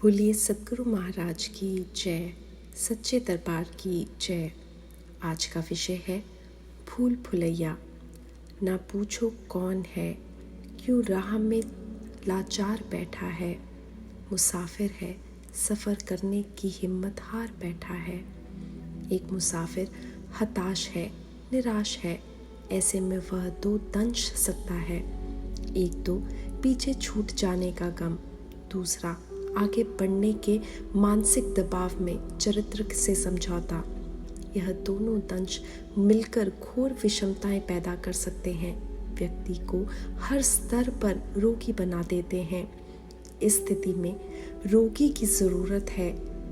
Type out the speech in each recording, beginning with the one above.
बोलिए सद्गुरु महाराज की जय, सच्चे दरबार की जय। आज का विषय है भूल भुलैया। ना पूछो कौन है, क्यों राह में लाचार बैठा है। मुसाफिर है, सफ़र करने की हिम्मत हार बैठा है। एक मुसाफिर हताश है, निराश है, ऐसे में वह दो दंश सकता है। एक तो पीछे छूट जाने का गम, दूसरा आगे बढ़ने के मानसिक दबाव में चरित्र से समझौता। यह दोनों दंश मिलकर घोर विषमताएं पैदा कर सकते हैं, व्यक्ति को हर स्तर पर रोगी बना देते हैं। इस स्थिति में रोगी की ज़रूरत है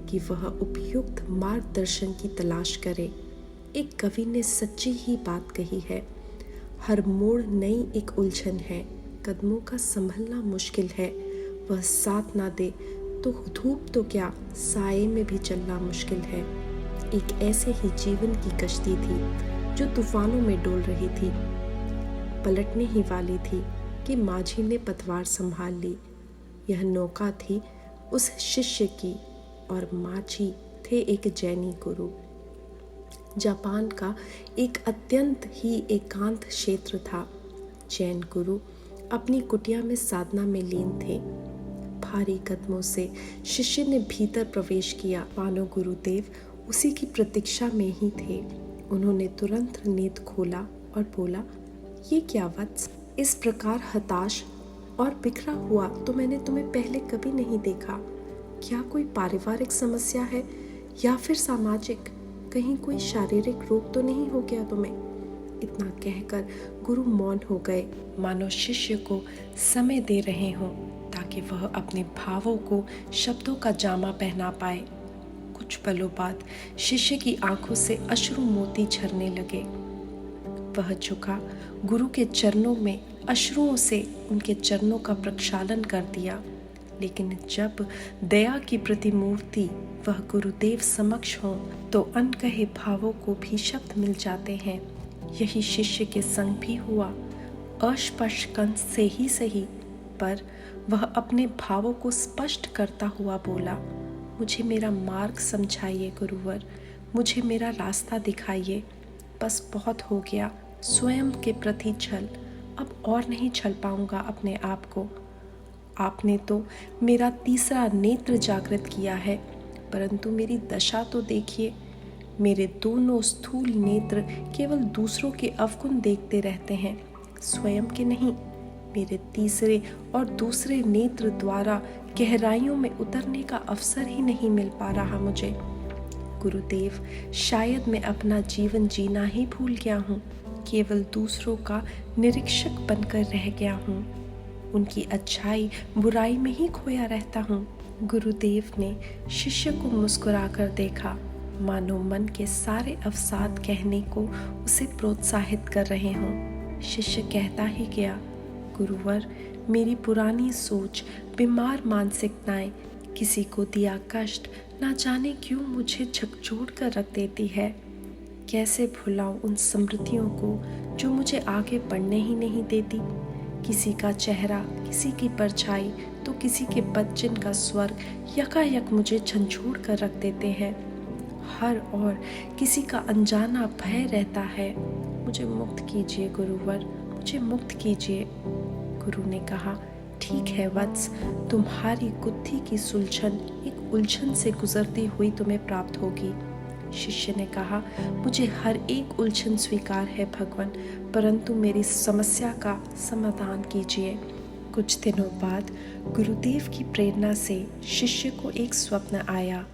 कि वह उपयुक्त मार्गदर्शन की तलाश करे। एक कवि ने सच्ची ही बात कही है, हर मोड़ नई एक उलझन है, कदमों का संभलना मुश्किल है। वह साथ ना दे तो धूप तो क्या, साए में भी चलना मुश्किल है। एक ऐसे ही जीवन की कश्ती थी जो तूफानों में डोल रही थी, पलटने ही वाली थी कि माझी ने पतवार संभाल ली। यह नौका थी उस शिष्य की और माझी थे एक जैनी गुरु। जापान का एक अत्यंत ही एकांत क्षेत्र था। जैन गुरु अपनी कुटिया में साधना में लीन थे। भारी कदमों से शिष्य ने भीतर प्रवेश किया, मानो गुरुदेव उसी की प्रतीक्षा में ही थे। उन्होंने तुरंत नेत्र खोला और बोला, ये क्या वत्स, इस प्रकार हताश और बिखरा हुआ तो मैंने तुम्हें पहले कभी नहीं देखा। क्या कोई पारिवारिक समस्या है या फिर सामाजिक? कहीं कोई शारीरिक रोग तो नहीं हो गया तुम्हें? इतना कहकर गुरु मौन हो गए, मानो शिष्य को समय दे रहे हों ताकि वह अपने भावों को शब्दों का जामा पहना पाए। कुछ पलों बाद शिष्य की आंखों से अश्रु मोती झरने लगे। वह झुका, गुरु के चरणों में अश्रुओं से उनके चरणों का प्रक्षालन कर दिया। लेकिन जब दया की प्रतिमूर्ति वह गुरुदेव समक्ष हो तो अनकहे भावों को भी शब्द मिल जाते हैं। यही शिष्य के संग भी हुआ। अस्पष्ट कंठ से ही सही, पर वह अपने भावों को स्पष्ट करता हुआ बोला, मुझे मेरा मार्ग समझाइए गुरुवर, मुझे मेरा रास्ता दिखाइए। बस बहुत हो गया स्वयं के प्रति छल, अब और नहीं छल पाऊंगा अपने आप को। आपने तो मेरा तीसरा नेत्र जागृत किया है, परंतु मेरी दशा तो देखिए। मेरे दोनों स्थूल नेत्र केवल दूसरों के अवगुण देखते रहते हैं, स्वयं के नहीं। मेरे तीसरे और दूसरे नेत्र द्वारा गहराइयों में उतरने का अवसर ही नहीं मिल पा रहा मुझे। गुरुदेव, शायद मैं अपना जीवन जीना ही भूल गया हूँ, केवल दूसरों का निरीक्षक बनकर रह गया हूँ। उनकी अच्छाई बुराई में ही खोया रहता हूँ। गुरुदेव ने शिष्य को मुस्कुराकर देखा, मानो मन के सारे अवसाद कहने को उसे प्रोत्साहित कर रहे हों। शिष्य कहता ही गया, गुरुवर, मेरी पुरानी सोच, बीमार मानसिकताएं किसी को दिया कष्ट ना जाने क्यों मुझे झकझोर कर रख देती है। कैसे भुलाऊं उन स्मृतियों को जो मुझे आगे बढ़ने ही नहीं देती। किसी का चेहरा, किसी की परछाई तो किसी के बच्चन का स्वर यकायक मुझे झंझोड़ कर रख देते हैं। हर और किसी का अनजाना भय रहता है। मुझे मुक्त कीजिए गुरुवर, मुझे मुक्त कीजिए। गुरु ने कहा, ठीक है वत्स, तुम्हारी बुद्धि की सुलझन एक उलझन से गुजरती हुई तुम्हें प्राप्त होगी। शिष्य ने कहा, मुझे हर एक उलझन स्वीकार है भगवान, परंतु मेरी समस्या का समाधान कीजिए। कुछ दिनों बाद गुरुदेव की प्रेरणा से शिष्य को एक स्वप्न आया।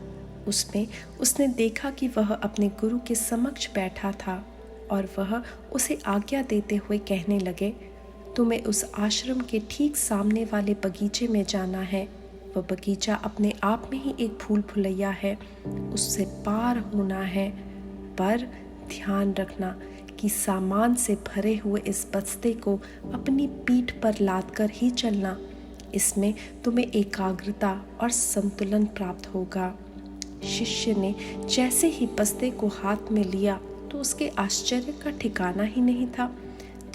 उसमें उसने देखा कि वह अपने गुरु के समक्ष बैठा था और वह उसे आज्ञा देते हुए कहने लगे, तुम्हें उस आश्रम के ठीक सामने वाले बगीचे में जाना है। वह बगीचा अपने आप में ही एक भूल भुलैया है, उससे पार होना है। पर ध्यान रखना कि सामान से भरे हुए इस बस्ते को अपनी पीठ पर लादकर ही चलना। इसमें तुम्हें एकाग्रता और संतुलन प्राप्त होगा। शिष्य ने जैसे ही बस्ते को हाथ में लिया तो उसके आश्चर्य का ठिकाना ही नहीं था।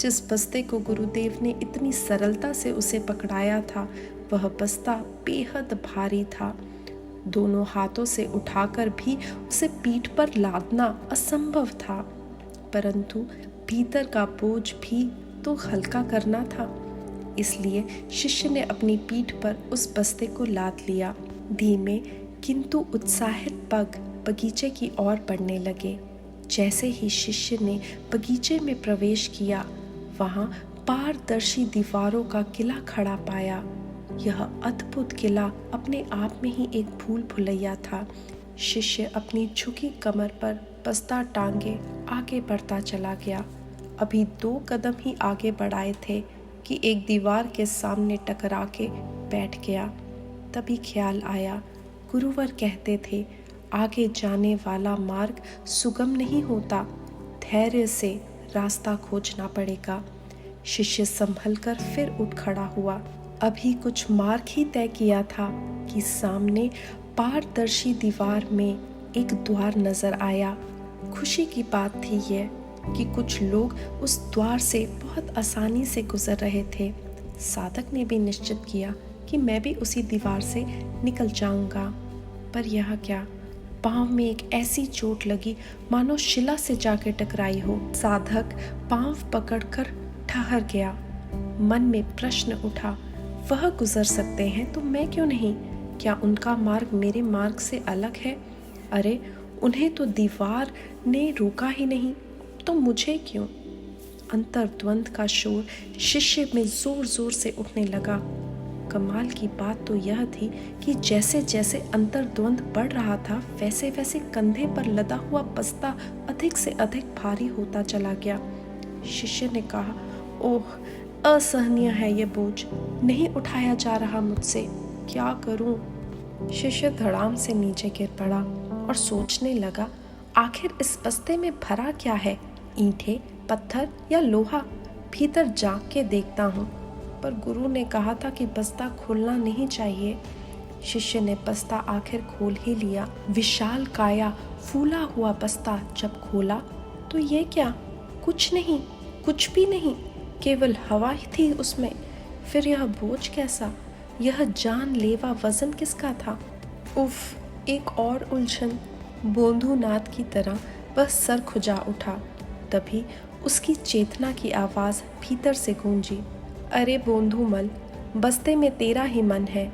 जिस बस्ते को गुरुदेव ने इतनी सरलता से उसे पकड़ाया था, वह बस्ता बेहद भारी था। दोनों हाथों से उठाकर भी उसे पीठ पर लादना असंभव था, परंतु भीतर का बोझ भी तो हल्का करना था। इसलिए शिष्य ने अपनी पीठ पर उस बस्ते को लाद लिया। धीमे किंतु उत्साहित पग बगीचे की ओर बढ़ने लगे। जैसे ही शिष्य ने बगीचे में प्रवेश किया, वहां पारदर्शी दीवारों का किला खड़ा पाया। यह अद्भुत किला अपने आप में ही एक भूल भुलैया था। शिष्य अपनी झुकी कमर पर बस्ता टांगे आगे बढ़ता चला गया। अभी 2 कदम ही आगे बढ़ाए थे कि एक दीवार के सामने टकरा के बैठ गया। तभी ख्याल आया, गुरुवर कहते थे, आगे जाने वाला मार्ग सुगम नहीं होता, धैर्य से रास्ता खोजना पड़ेगा। शिष्य संभल कर फिर उठ खड़ा हुआ। अभी कुछ मार्ग ही तय किया था कि सामने पारदर्शी दीवार में एक द्वार नजर आया। खुशी की बात थी यह कि कुछ लोग उस द्वार से बहुत आसानी से गुजर रहे थे। साधक ने भी निश्चित किया कि मैं भी उसी दीवार से निकल जाऊंगा, पर यह क्या, पांव में एक ऐसी चोट लगी मानो शिला से जाकर टकराई हो। साधक पांव पकड़कर ठहर गया। मन में प्रश्न उठा, वह गुजर सकते हैं तो मैं क्यों नहीं? क्या उनका मार्ग मेरे मार्ग से अलग है? अरे, उन्हें तो दीवार ने रोका ही नहीं, तो मुझे क्यों? अंतर्द्वंद का शोर शिष्य में जोर जोर से उठने लगा। कमाल की बात तो यह थी कि जैसे जैसे अंतर्द्वंद बढ़ रहा था, वैसे वैसे कंधे पर लदा हुआ बस्ता अधिक से अधिक भारी होता चला गया। शिष्य ने कहा, ओह, असहनीय है ये बोझ, नहीं उठाया जा रहा मुझसे, क्या करूं? शिष्य धड़ाम से नीचे गिर पड़ा और सोचने लगा, आखिर इस बस्ते में भरा क्या है? ईंटें, पत्थर या लोहा? भीतर जा के देखता हूँ। पर गुरु ने कहा था कि बस्ता खोलना नहीं चाहिए। शिष्य ने बस्ता आखिर खोल ही लिया। विशाल काया फूला हुआ बस्ता जब खोला तो ये क्या, कुछ नहीं, कुछ भी नहीं, केवल हवा ही थी उसमें। फिर यह बोझ कैसा? यह जानलेवा वजन किसका था? उफ, एक और उलझन। बोंधुनाथ की तरह वह सर खुजा उठा। तभी उसकी चेतना की आवाज भीतर से गूंजी, अरे बोंधुमल, बस्ते में तेरा ही मन है,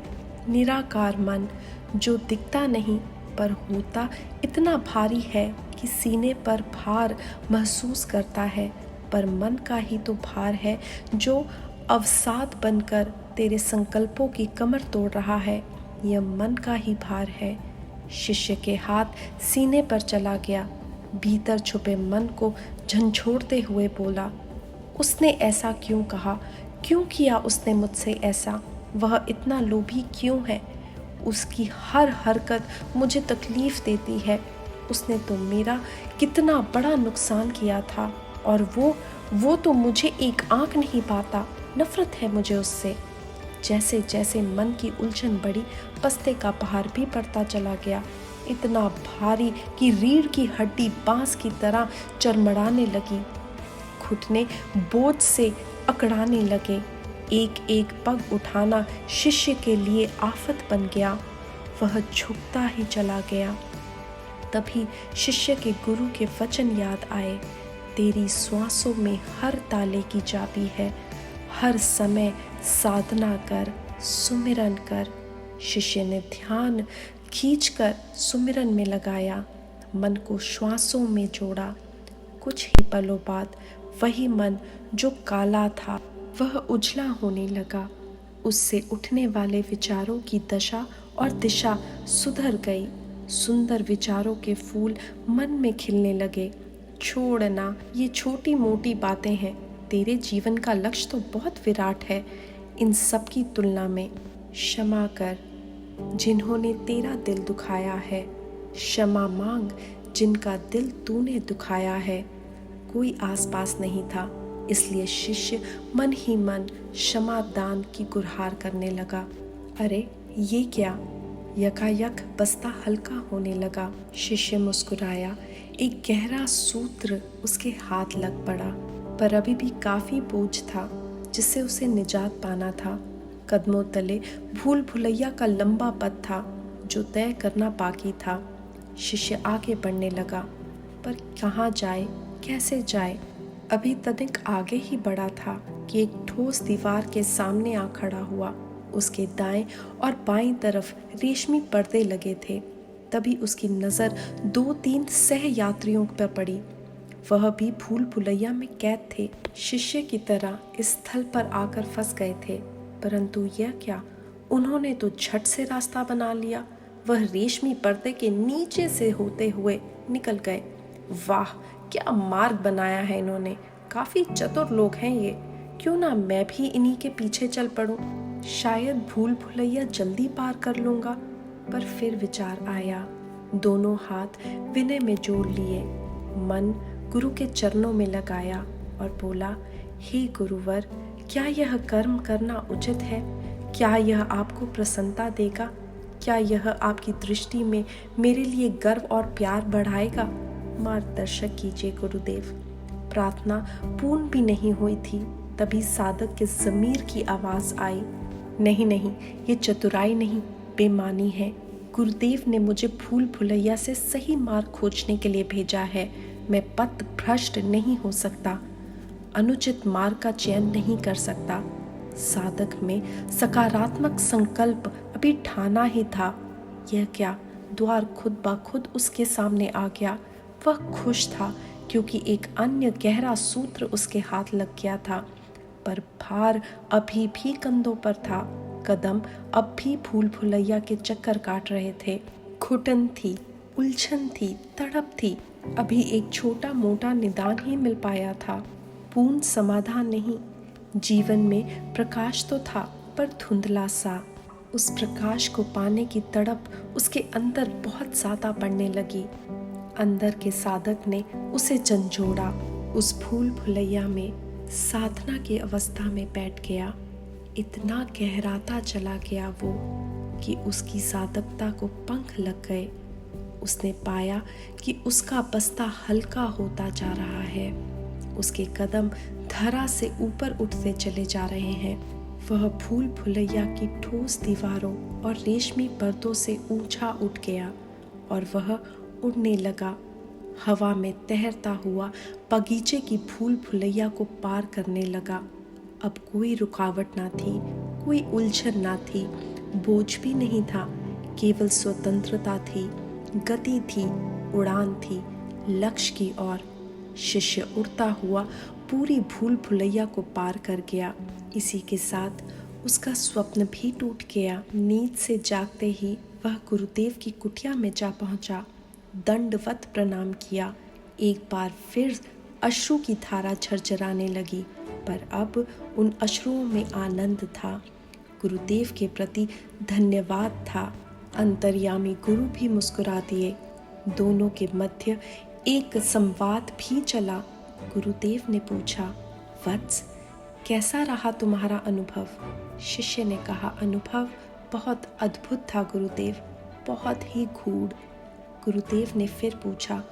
निराकार मन, जो दिखता नहीं पर होता इतना भारी है कि सीने पर भार महसूस करता है, पर मन का ही तो भार है जो अवसाद बनकर तेरे संकल्पों की कमर तोड़ रहा है। यह मन का ही भार है। शिष्य के हाथ सीने पर चला गया। भीतर छुपे मन को झंझोड़ते हुए बोला, उसने ऐसा क्यों कहा? क्यों किया उसने मुझसे ऐसा? वह इतना लोभी क्यों है? उसकी हर हरकत मुझे तकलीफ देती है। उसने तो मेरा कितना बड़ा नुकसान किया था, और वो तो मुझे एक आंक नहीं पाता। नफरत है मुझे उससे। जैसे जैसे मन की उलझन बढ़ी, बस्ते का भार भी बढ़ता चला गया, इतना भारी कि रीढ़ की हड्डी बांस की तरह चरमराने लगी। घुटने बोझ से अकड़ाने लगे। एक एक पग उठाना शिष्य के लिए आफत बन गया। वह झुकता ही चला गया। तभी शिष्य के गुरु के वचन याद आए, तेरी श्वासों में हर ताले की चाबी है, हर समय साधना कर, सुमिरन कर। शिष्य ने ध्यान खींचकर सुमिरन में लगाया, मन को श्वासों में जोड़ा। कुछ ही पलों बाद वही मन जो काला था वह उजला होने लगा। उससे उठने वाले विचारों की दशा और दिशा सुधर गई। सुंदर विचारों के फूल मन में खिलने लगे। छोड़ना, ये छोटी मोटी बातें हैं। तेरे जीवन का लक्ष्य तो बहुत विराट है इन सब की तुलना में। क्षमा कर जिन्होंने तेरा दिल दुखाया है, क्षमा मांग जिनका दिल तूने दुखाया है। कोई आसपास नहीं था, इसलिए शिष्य मन ही मन क्षमा दान की गुहार करने लगा। अरे ये क्या? यकायक बस्ता हल्का होने लगा। शिष्य मुस्कुराया। एक गहरा सूत्र उसके हाथ लग पड़ा, पर अभी भी काफी बोझ था जिससे उसे निजात पाना था। कदमों तले भूल भुलैया का लंबा पथ था जो तय करना बाकी था। शिष्य आगे बढ़ने लगा, पर कहाँ जाए, कैसे जाए? अभी तनिक आगे ही बढ़ा था कि एक ठोस दीवार के सामने आ खड़ा हुआ। उसके दाएं और बाईं तरफ रेशमी पर्दे लगे थे। तभी उसकी नज़र 2-3 सह यात्रियों पर पड़ी। वह भी भूल भुलैया में कैद थे। शिष्य की तरह इस स्थल पर आकर फंस गए थे, परंतु यह क्या, उन्होंने तो झट से रास्ता बना लिया। वह रेशमी पर्दे के नीचे से होते हुए निकल गए। वाह, क्या मार्ग बनाया है इन्होंने, काफी चतुर लोग हैं ये। क्यों ना मैं भी इन्हीं के पीछे चल पड़ूं, शायद भूल भुलैया जल्दी पार कर लूंगा। पर फिर विचार आया। दोनों हाथ विनय में जोड़ लिए, मन गुरु के चरणों में लगाया और बोला, हे गुरुवर, क्या यह कर्म करना उचित है? क्या यह आपको प्रसन्नता देगा? क्या यह आपकी दृष्टि में मेरे लिए गर्व और प्यार बढ़ाएगा? मार्गदर्शक कीजिए गुरुदेव। प्रार्थना पूर्ण भी नहीं हुई थी, तभी साधक के ज़मीर की आवाज़ आई, नहीं नहीं, ये चतुराई नहीं, बेईमानी है। गुरुदेव ने मुझे भूल भुलैया से सही मार्ग खोजने के लिए भेजा है। मैं पथ भ्रष्ट नहीं हो सकता, अनुचित मार्ग का चयन नहीं कर सकता। साधक में सकारात्मक संकल्प अभी ठाना ही था। यह क्या, द्वार खुद ब खुद उसके सामने आ गया। वह खुश था क्योंकि एक अन्य गहरा सूत्र उसके हाथ लग गया था, पर भार अभी भी कंधों पर था। कदम अब भी भूल भुलैया के चक्कर काट रहे थे। घुटन थी, उलझन थी, तड़प थी। अभी एक छोटा मोटा निदान ही मिल पाया था, पूर्ण समाधान नहीं। जीवन में प्रकाश तो था, पर धुंधला सा। उस प्रकाश को पाने की तड़प उसके अंदर बहुत ज़्यादा बढ़ने लगी। अंदर के साधक ने उसे झंझोड़ा। उस भूल भुलैया में साधना की अवस्था में बैठ गया। इतना गहराता चला गया वो कि उसकी साधकता को पंख लग गए। उसने पाया कि उसका बस्ता हल्का होता जा रहा है। उसके कदम धरा से ऊपर उठते चले जा रहे हैं। वह भूल भुलैया की ठोस दीवारों और रेशमी पर्दों से ऊंचा उठ गया और वह उड़ने लगा। हवा में तैरता हुआ बगीचे की भूल भुलैया को पार करने लगा। अब कोई रुकावट ना थी, कोई उलझन ना थी, बोझ भी नहीं था, केवल स्वतंत्रता थी, गति थी, उड़ान थी, लक्ष्य की ओर। शिष्य उड़ता हुआ पूरी भूल भुलैया को पार कर गया। इसी के साथ उसका स्वप्न भी टूट गया। नींद से जागते ही वह गुरुदेव की कुटिया में जा पहुंचा, दंडवत प्रणाम किया। एक बार फिर अश्रु की धारा झरझराने लगी, पर अब उन अश्रुओं में आनंद था, गुरुदेव के प्रति धन्यवाद था। अंतर्यामी गुरु भी मुस्कुरा दिए। दोनों के मध्य एक संवाद भी चला। गुरुदेव ने पूछा, वत्स, कैसा रहा तुम्हारा अनुभव? शिष्य ने कहा, अनुभव बहुत अद्भुत था गुरुदेव, बहुत ही गूढ़। गुरुदेव ने फिर पूछा,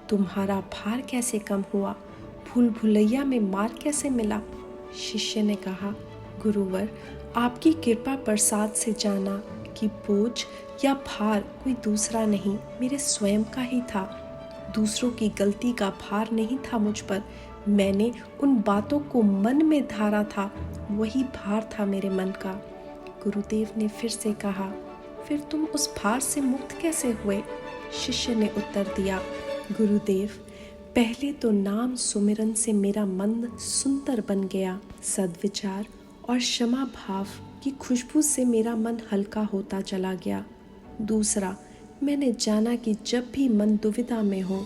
तुम्हारा भार कैसे कम हुआ? भूल भुलैया में मार्ग कैसे मिला? शिष्य ने कहा, गुरुवर, आपकी कृपा प्रसाद से जाना कि बोझ या भार कोई दूसरा नहीं, मेरे स्वयं का ही था। दूसरों की गलती का भार नहीं था मुझ पर, मैंने उन बातों को मन में धारा था, वही भार था मेरे मन का। गुरुदेव ने फिर से कहा, फिर तुम उस भार से मुक्त कैसे हुए? शिष्य ने उत्तर दिया, गुरुदेव, पहले तो नाम सुमिरन से मेरा मन सुंदर बन गया। सद्विचार और क्षमा भाव की खुशबू से मेरा मन हल्का होता चला गया। दूसरा, मैंने जाना कि जब भी मन दुविधा में हो,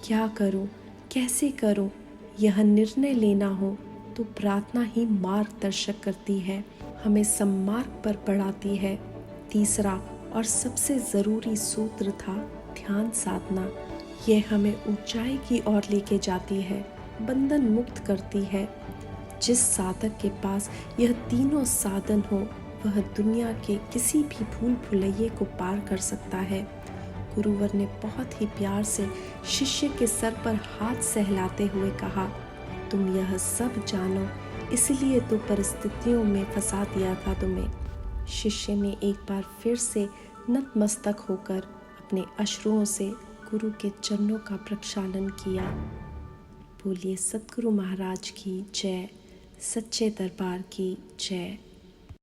क्या करूं, कैसे करूं, यह निर्णय लेना हो, तो प्रार्थना ही मार्गदर्शक करती है, हमें सम्मार्ग पर बढ़ाती है। तीसरा और सबसे ज़रूरी सूत्र था ध्यान साधना। यह हमें ऊंचाई की ओर लेके जाती है, बंधन मुक्त करती है। जिस साधक के पास यह तीनों साधन हो, वह दुनिया के किसी भी भूल भुलैये को पार कर सकता है। गुरुवर ने बहुत ही प्यार से शिष्य के सर पर हाथ सहलाते हुए कहा, तुम यह सब जानो, इसलिए तो परिस्थितियों में फंसा दिया था तुम्हें। शिष्य ने एक बार फिर से नतमस्तक होकर अपने अश्रुओं से गुरु के चरणों का प्रक्षालन किया। बोलिए सतगुरु महाराज की जय, सच्चे दरबार की जय।